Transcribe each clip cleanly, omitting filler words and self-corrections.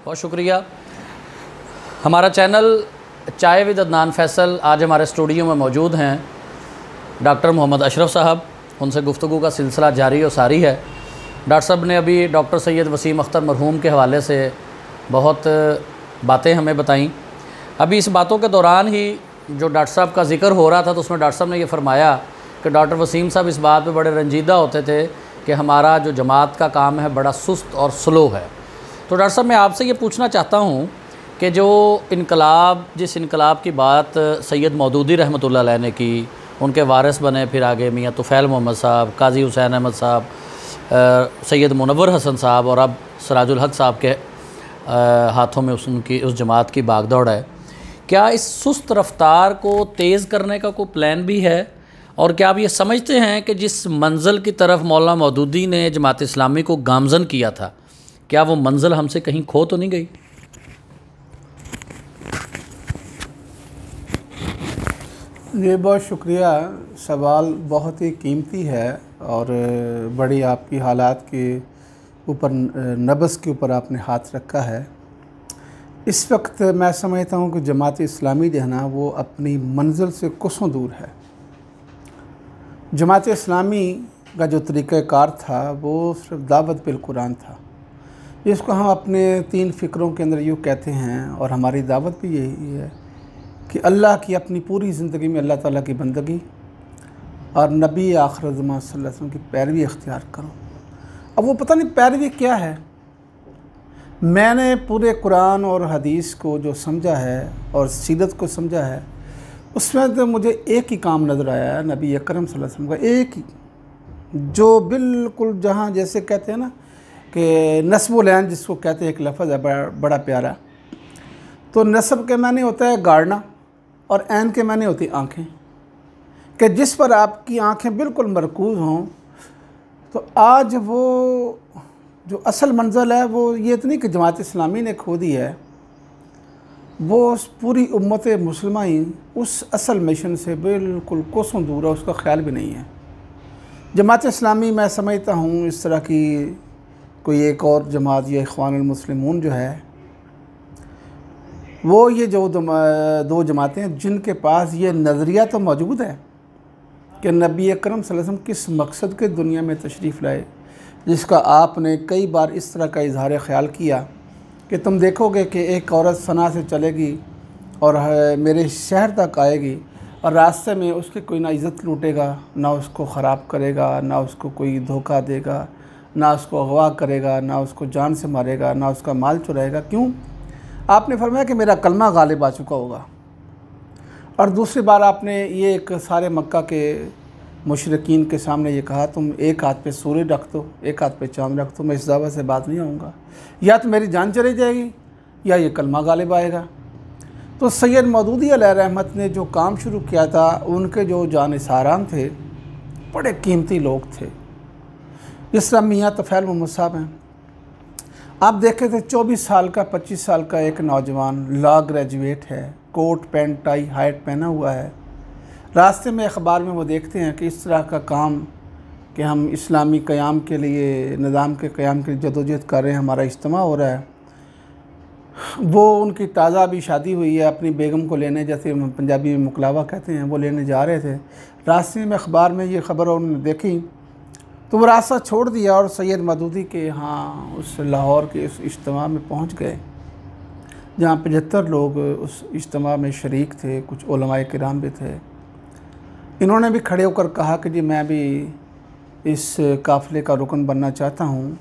बहुत शुक्रिया। हमारा चैनल चाय विद अदनान फैसल आज हमारे स्टूडियो में मौजूद हैं डॉक्टर मोहम्मद अशरफ साहब। उनसे गुफ्तगू का सिलसिला जारी और सारी है। डॉक्टर साहब ने अभी डॉक्टर सैयद वसीम अख्तर मरहूम के हवाले से बहुत बातें हमें बताईं। अभी इस बातों के दौरान ही जो डॉक्टर साहब का जिक्र हो रहा था तो उसमें डॉक्टर साहब ने ये फरमाया कि डॉक्टर वसीम साहब इस बात पे बड़े रंजीदा होते थे कि हमारा जो जमात का काम है बड़ा सुस्त और स्लो है। तो डॉक्टर साहब मैं आपसे ये पूछना चाहता हूँ कि जो इनकलाब, जिस इनकलाब की बात सैयद मौदूदी रहमतुल्लाह अलैह ने की, उनके वारिस बने फिर आगे मियाँ तुफ़ैल मोहम्मद साहब, काजी हुसैन अहमद साहब, सैयद मुनव्वर हसन साहब और अब सिराजुल हक साहब के हाथों में उस जमात की भागदौड़ है। क्या इस सुस्त रफ्तार को तेज़ करने का कोई प्लान भी है? और क्या आप ये समझते हैं कि जिस मंजिल की तरफ मौलाना मौदूदी ने जमात इस्लामी को गामज़न किया था, क्या वो मंजिल हमसे कहीं खो तो नहीं गई? ये बहुत शुक्रिया। सवाल बहुत ही कीमती है और बड़ी आपकी हालात के ऊपर, नब्ज़ के ऊपर आपने हाथ रखा है। इस वक्त मैं समझता हूँ कि जमात इस्लामी जो है ना वो अपनी मंजिल से कोसों दूर है। जमात इस्लामी का जो तरीक़ाकार था वो सिर्फ दावत बिल कुरान था, जिसको हम अपने 3 फ़िक्रों के अंदर यूँ कहते हैं, और हमारी दावत भी यही है कि अल्लाह की अपनी पूरी ज़िंदगी में अल्लाह ताला की बंदगी और नबी आखिर ज़मान सल्लल्लाहु अलैहि वसल्लम की पैरवी इख्तियार करो। अब वो पता नहीं पैरवी क्या है। मैंने पूरे कुरान और हदीस को जो समझा है और सीरत को समझा है, उसमें तो मुझे एक ही काम नज़र आया है, नबी अकरम सल्लल्लाहु अलैहि वसल्लम का एक ही, जो बिल्कुल जहाँ जैसे कहते हैं ना कि नस्बुल ऐन जिसको कहते हैं, एक लफ्ज़ है बड़ा प्यारा। तो नस्ब के माने होता है गाड़ना और ऐन के माने होती आँखें, कि जिस पर आपकी आँखें बिल्कुल मरकूज़ हों। तो आज वो जो असल मंज़िल है वो ये तो नहीं कि जमात इस्लामी ने खो दी है, वो पूरी उम्मत मुस्लिमा ही उस असल मिशन से बिल्कुल कोसों दूर है, उसका ख्याल भी नहीं है। जमात इस्लामी मैं समझता हूँ इस तरह की कोई एक और जमात या इख्वानुल मुस्लिमून जो है, वो ये जो 2 जमातें हैं जिनके पास ये नज़रिया तो मौजूद है कि नबी अकरम सल्लल्लाहु अलैहि वसल्लम किस मकसद के दुनिया में तशरीफ़ लाए, जिसका आपने कई बार इस तरह का इजहार ख्याल किया कि तुम देखोगे कि एक औरत सना से चलेगी और मेरे शहर तक आएगी और रास्ते में उसकी कोई ना इज़्ज़त लूटेगा, ना उसको ख़राब करेगा, ना उसको कोई धोखा देगा, ना उसको अगवा करेगा, ना उसको जान से मारेगा, ना उसका माल चुराएगा। क्यों? आपने फरमाया कि मेरा कलमा गालिब आ चुका होगा। और दूसरी बार आपने ये एक सारे मक्का के मुशरिकीन के सामने ये कहा, तुम एक हाथ पे सूरज रख दो, एक हाथ पे चाँद रख दो, मैं इस दावा से बात नहीं आऊँगा, या तो मेरी जान चली जाएगी या ये कलमा गालिब आएगा। तो सैयद मौदूदी अलैहि रहमत ने जो काम शुरू किया था, उनके जो जानिसारान थे बड़े कीमती लोग थे। जिस तरह मियाँ तुफ़ैल मोहम्मद साहब हैं, आप देखे थे 24 साल का 25 साल का एक नौजवान लॉ ग्रेजुएट है, कोट पैंट टाई हाइट पहना हुआ है। रास्ते में अखबार में वो देखते हैं कि इस तरह का काम कि हम इस्लामी क़याम के लिए, निज़ाम के क़याम के लिए जदोजहद कर रहे हैं, हमारा इज्तिमा हो रहा है। वो उनकी ताज़ा अभी शादी हुई है, अपनी बेगम को लेने, जैसे पंजाबी में मुकलावा कहते हैं, वो लेने जा रहे थे। रास्ते में अखबार में ये ख़बर उन्होंने देखी तो वो रास्ता छोड़ दिया और सैयद मौदूदी के यहाँ उस लाहौर के उस इज्तिमा में पहुँच गए, जहाँ 75 लोग उस इज्तिमा में शरीक थे, कुछ उलमाए किराम भी थे। इन्होंने भी खड़े होकर कहा कि जी मैं भी इस काफ़िले का रुकन बनना चाहता हूँ।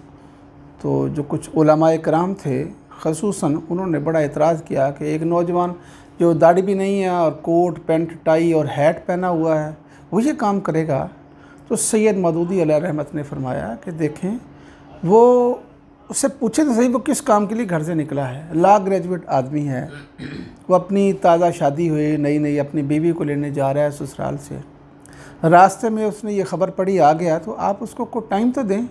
तो जो कुछ उलमाए किराम थे ख़ुसूसन, उन्होंने बड़ा एतराज़ किया कि एक नौजवान जो दाढ़ी भी नहीं है और कोट पैंट टाई और हैट पहना हुआ है वो ये काम करेगा। तो सैयद मौदूदी अलैहि रहमत ने फरमाया कि देखें, वो उससे पूछे तो सही वो किस काम के लिए घर से निकला है। लॉ ग्रेजुएट आदमी है, वो अपनी ताज़ा शादी हुई नई नई अपनी बीवी को लेने जा रहा है ससुराल से। रास्ते में उसने ये ख़बर पड़ी, आ गया, तो आप उसको कोई टाइम तो दें।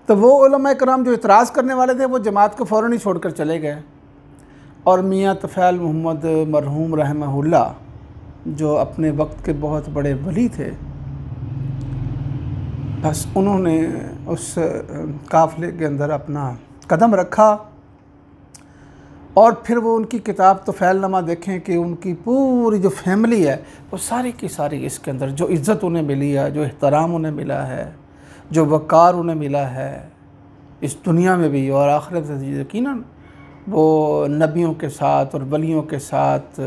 तो वो उलमा कराम जो इतराज़ करने वाले थे वो जमात को फ़ौरन ही छोड़कर चले गए और मियाँ तुफ़ैल मोहम्मद मरहूम रहमहुल्लाह, जो अपने वक्त के बहुत बड़े वली थे, बस उन्होंने उस काफ़िले के अंदर अपना कदम रखा और फिर वो उनकी किताब तोफ़ैलनामा देखें कि उनकी पूरी जो फैमिली है वो सारी की सारी इसके अंदर जो इज़्ज़त उन्हें मिली है, जो एहतराम उन्हें मिला है, जो वक़ार उन्हें मिला है इस दुनिया में भी और आखिरत में, यकीनन वो नबियों के साथ और वलियों के साथ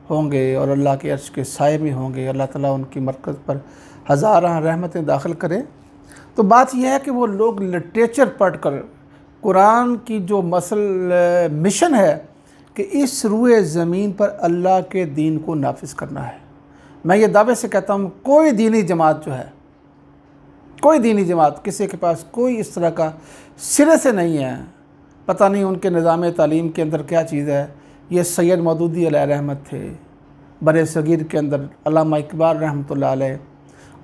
होंगे और अल्लाह के अर्श के साए में होंगे। अल्लाह ताला उनकी मरकज़ पर हज़ारों रहमतें दाखिल करे। तो बात यह है कि वो लोग लिटरेचर पढ़कर कुरान की जो मिशन है कि इस रूए ज़मीन पर अल्लाह के दीन को नाफिज़ करना है। मैं ये दावे से कहता हूँ कोई दीनी जमात जो है, कोई दीनी जमात किसी के पास कोई इस तरह का सिरे से नहीं है, पता नहीं उनके निज़ाम तालीम के अंदर क्या चीज़ है। ये सैयद मौदूदी अलैहि रहमत थे, बरे सगीर के अंदर अल्लामा इकबाल रहमतुल्लाह अलैह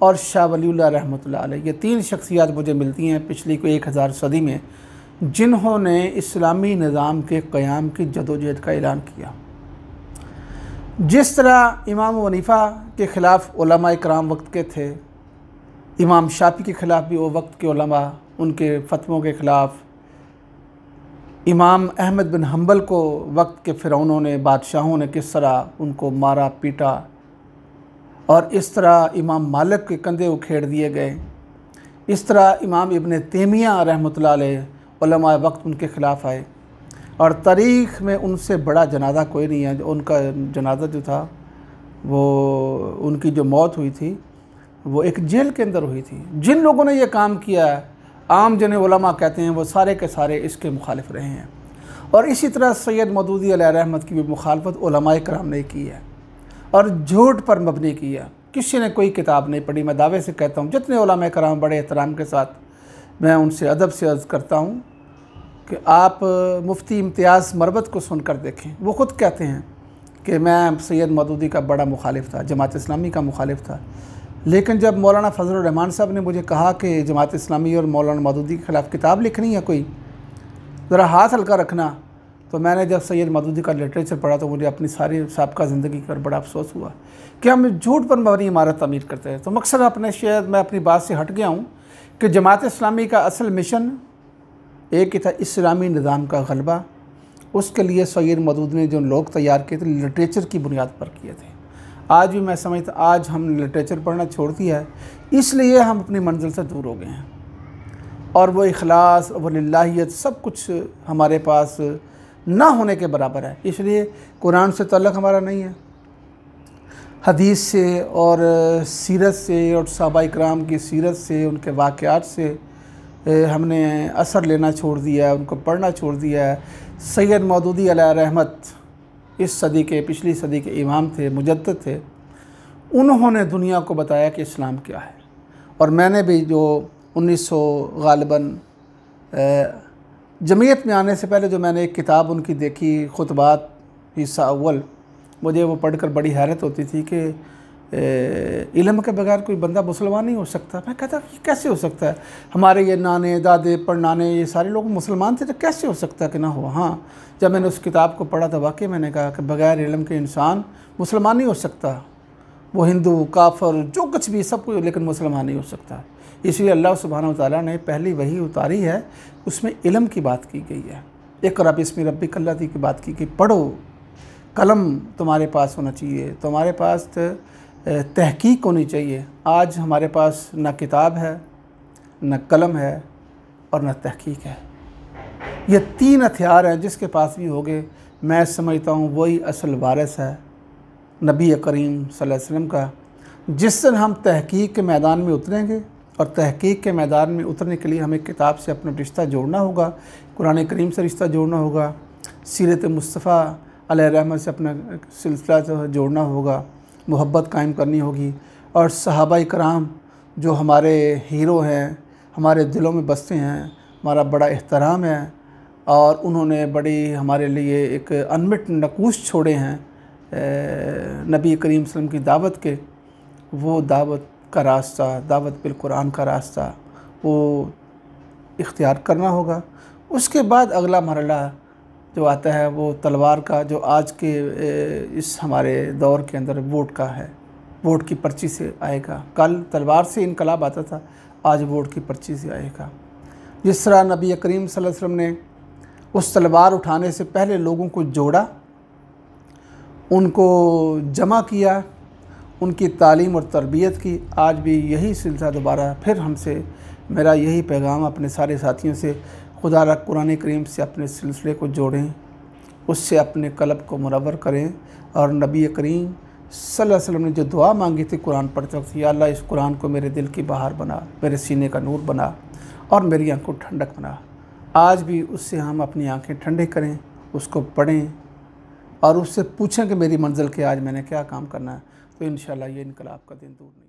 और शाह वलीउल्लाह रहमतुल्लाह अलैह, ये तीन शख्सियात मुझे मिलती हैं पिछली कोई 1000 सदी में जिन्होंने इस्लामी निज़ाम के क़याम की जदोजहद का ऐलान किया। जिस तरह इमाम हनीफ़ा के ख़िलाफ़ उलमा इकराम वक्त के थे, इमाम शाफ़ी के ख़िलाफ़ भी वो वक्त के उलमा उनके फ़तवों के ख़िलाफ़, इमाम अहमद बिन हम्बल को वक्त के फ़िरौनों ने, बादशाहों ने किस तरह उनको मारा पीटा, और इस तरह इमाम मालिक के कंधे उखेड़ दिए गए। इस तरह इमाम इब्न तैमिया रहमतुल्लाह अलैह उलमा वक्त उनके ख़िलाफ़ आए और तारीख़ में उनसे बड़ा जनाजा कोई नहीं है। उनका जनाजा जो था वो उनकी जो मौत हुई थी वो एक जेल के अंदर हुई थी। जिन लोगों ने ये काम किया आम जिन्हें उलमा कहते हैं वो सारे के सारे इसके मुखालिफ रहे हैं। और इसी तरह सैयद मौदूदी अलैहि रहमत की भी मुखालफत उलमा इकराम ने की है और झूठ पर मबनी की है। किसी ने कोई किताब नहीं पढ़ी। मैं दावे से कहता हूँ जितने उलमा इकराम बड़े एहतराम के साथ मैं उनसे अदब से अर्ज़ करता हूँ कि आप मुफ्ती इम्तियाज़ मरबत को सुनकर देखें। वो ख़ुद कहते हैं कि मैं सैयद मौदूदी का बड़ा मुखालिफ था, जमात इस्लामी का मुखालिफ था, लेकिन जब मौलाना फजलुर रहमान साहब ने मुझे कहा कि जमात इस्लामी और मौलाना मौदूदी के ख़िलाफ़ किताब लिखनी है कोई, ज़रा हाथ हल्का रखना, तो मैंने जब सैयद मौदूदी का लिटरेचर पढ़ा तो मुझे अपनी सारी साबिक़ा ज़िंदगी पर बड़ा अफसोस हुआ कि हम झूठ पर मबनी इमारत तमीर करते हैं। तो मकसद अपने शायद मैं अपनी बात से हट गया हूँ कि जमात इस्लामी का असल मिशन एक ही था, इस्लामी निज़ाम का गलबा। उसके लिए सैयद मौदूदी ने जो लोग तैयार किए थे लिटरेचर की बुनियाद पर किए थे। आज भी मैं समझता आज हम लिटरेचर पढ़ना छोड़ दिया है, इसलिए हम अपनी मंजिल से दूर हो गए हैं और वो इखलास वो लिल्लाहियत सब कुछ हमारे पास ना होने के बराबर है। इसलिए कुरान से ताल्लुक़ हमारा नहीं है, हदीस से और सीरत से और सहाबा इकराम की सीरत से, उनके वाक़यात से हमने असर लेना छोड़ दिया है, उनको पढ़ना छोड़ दिया है। सैयद मौदूदी अलैहि रहमत इस सदी के, पिछली सदी के इमाम थे, मुजद्दिद थे। उन्होंने दुनिया को बताया कि इस्लाम क्या है। और मैंने भी जो 1900 गालिबन जमीयत में आने से पहले जो मैंने एक किताब उनकी देखी, खुतबात हिस्सा अव्वल, मुझे वो पढ़कर बड़ी हैरत होती थी कि इल्म के बगैर कोई बंदा मुसलमान नहीं हो सकता। मैं कहता कि कैसे हो सकता है, हमारे ये नाने दादे परनाने ये सारे लोग मुसलमान थे, तो कैसे हो सकता है कि ना हो। हाँ, जब मैंने उस किताब को पढ़ा तो वाकई मैंने कहा कि बगैर इल्म के इंसान मुसलमान नहीं हो सकता। वो हिंदू काफर जो कुछ भी सब कुछ, लेकिन मुसलमान नहीं हो सकता। इसलिए अल्लाह सुब्हानहू व तआला ने पहली वही उतारी है, उसमें इल्म की बात की गई है। इक़रा बिस्मि रब्बिकल लज़ी की बात की गई। पढ़ो, कलम तुम्हारे पास होना चाहिए, तुम्हारे पास तहकीक होनी चाहिए। आज हमारे पास न किताब है, न कलम है और न तहकीक है। ये तीन हथियार हैं, जिसके पास भी होंगे मैं समझता हूँ वही असल वारिस है नबी करीम सल्लल्लाहु अलैहि वसल्लम का। जिस दिन हम तहकीक के मैदान में उतरेंगे, और तहकीक के मैदान में उतरने के लिए हमें किताब से अपना रिश्ता जोड़ना होगा, कुरान करीम से रिश्ता जोड़ना होगा, सीरत मुस्तफ़ा अलैहि रहमत से अपना सिलसिला जोड़ना होगा, मोहब्बत कायम करनी होगी। और सहाबा इकराम जो हमारे हीरो हैं, हमारे दिलों में बसते हैं, हमारा बड़ा एहतराम है और उन्होंने बड़ी हमारे लिए एक अनमिट नकूश छोड़े हैं नबी करीम सल्लल्लाहु अलैहि वसल्लम की दावत के। वो दावत का रास्ता, दावत बिल कुरान का रास्ता वो इख्तियार करना होगा। उसके बाद अगला मरहला जो आता है वो तलवार का, जो आज के इस हमारे दौर के अंदर वोट का है। वोट की पर्ची से आएगा। कल तलवार से इनकलाब आता था, आज वोट की पर्ची से आएगा। जिस तरह नबी करीम सल्लल्लाहु अलैहि वसल्लम ने उस तलवार उठाने से पहले लोगों को जोड़ा, उनको जमा किया, उनकी तालीम और तरबियत की। आज भी यही सिलसिला दोबारा फिर हमसे, मेरा यही पैगाम अपने सारे साथियों से, खुदा रख कुरान करीम से अपने सिलसिले को जोड़ें, उससे अपने कल्ब को मुनव्वर करें। और नबी करीम सल्लल्लाहु अलैहि वसल्लम ने जो दुआ मांगी थी कुरान पढ़ते वक्त, या अल्लाह इस कुरान को मेरे दिल की बहार बना, मेरे सीने का नूर बना और मेरी आंखों को ठंडक बना। आज भी उससे हम अपनी आंखें ठंडे करें, उसको पढ़ें और उससे पूछें कि मेरी मंजिल के आज मैंने क्या काम करना है, तो इंशाअल्लाह ये इनकलाब का दिन दूर नहीं।